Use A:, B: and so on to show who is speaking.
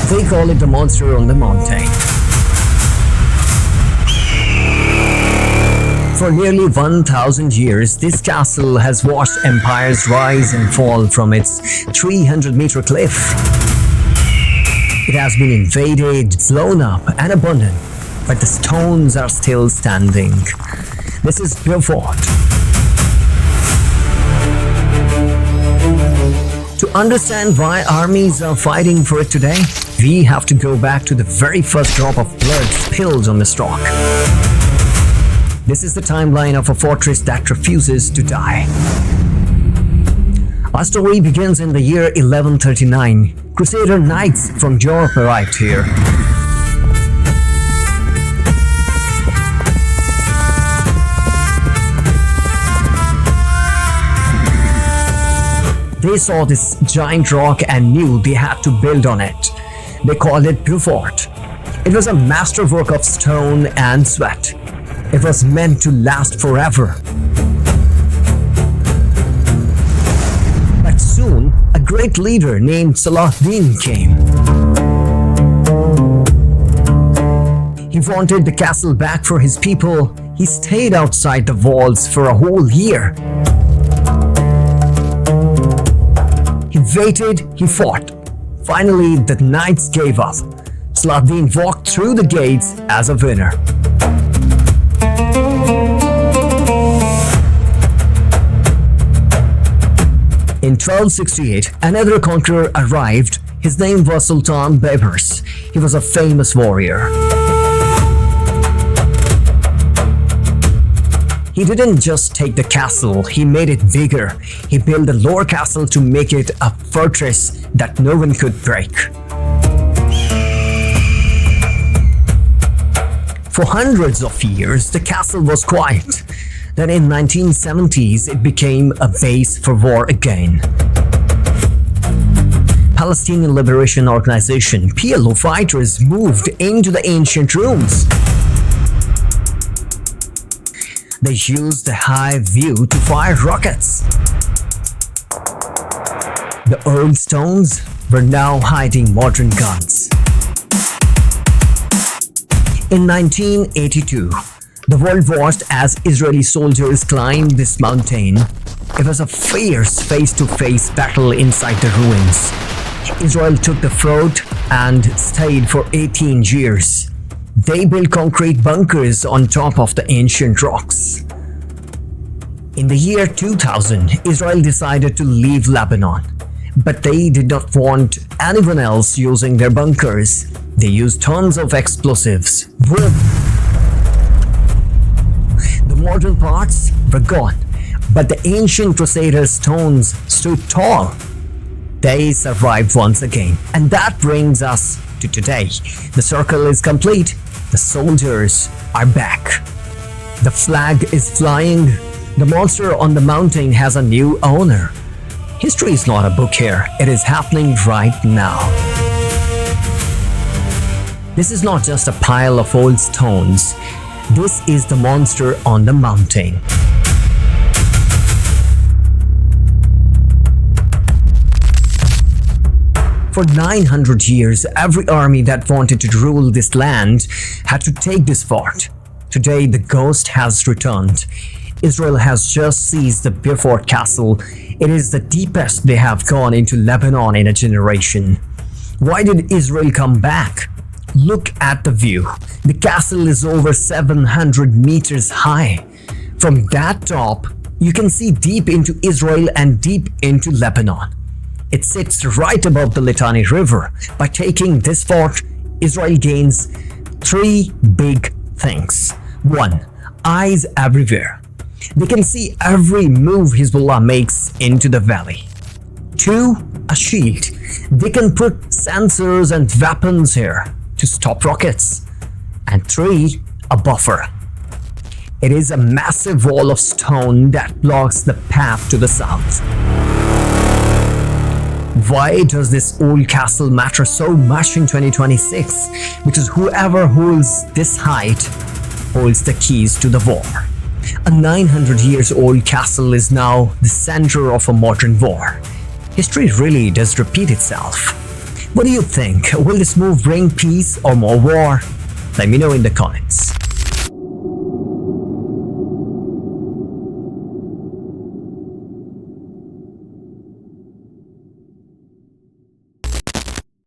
A: They call it the monster on the mountain. For nearly 1,000 years, this castle has watched empires rise and fall from its 300-meter cliff. It has been invaded, blown up, and abandoned, but the stones are still standing. This is Beaufort. To understand why armies are fighting for it today, we have to go back to the very first drop of blood spilled on this rock. This is the timeline of a fortress that refuses to die. Our story begins in the year 1139. Crusader knights from Europe arrived here. They saw this giant rock and knew they had to build on it. They called it Beaufort. It was a masterwork of stone and sweat. It was meant to last forever. But soon, a great leader named Saladin came. He wanted the castle back for his people. He stayed outside the walls for a whole year. He waited, he fought. Finally, the knights gave up. Saladin walked through the gates as a winner. In 1268, another conqueror arrived. His name was Sultan Baybars. He was a famous warrior. He didn't just take the castle, he made it bigger. He built a lower castle to make it a fortress that no one could break. For hundreds of years, the castle was quiet. Then in 1970s, it became a base for war again. Palestinian Liberation Organization (PLO) fighters moved into the ancient ruins. They used the high view to fire rockets. The old stones were now hiding modern guns. In 1982, the world watched as Israeli soldiers climbed this mountain. It was a fierce face-to-face battle inside the ruins. Israel took the fort and stayed for 18 years. They built concrete bunkers on top of the ancient rocks. In the year 2000, Israel decided to leave Lebanon, but they did not want anyone else using their bunkers. They used tons of explosives. The modern parts were gone, but the ancient Crusader stones stood tall. They survived once again, and that brings us to today. The circle is complete. The soldiers are back. The flag is flying. The monster on the mountain has a new owner. History is not a book here. It is happening right now. This is not just a pile of old stones. This is the monster on the mountain. For 900 years, every army that wanted to rule this land had to take this fort. Today, the ghost has returned. Israel has just seized the Beaufort Castle. It is the deepest they have gone into Lebanon in a generation. Why did Israel come back? Look at the view. The castle is over 700 meters high. From that top, you can see deep into Israel and deep into Lebanon. It sits right above the Litani River. By taking this fort, Israel gains three big things. 1. Eyes everywhere. They can see every move Hezbollah makes into the valley. 2. A shield. They can put sensors and weapons here to stop rockets. And 3. A buffer. It is a massive wall of stone that blocks the path to the south. Why does this old castle matter so much in 2026? Because whoever holds this height holds the keys to the war. A 900 years old castle is now the center of a modern war. History really does repeat itself. What do you think? Will this move bring peace or more war? Let me know in the comments.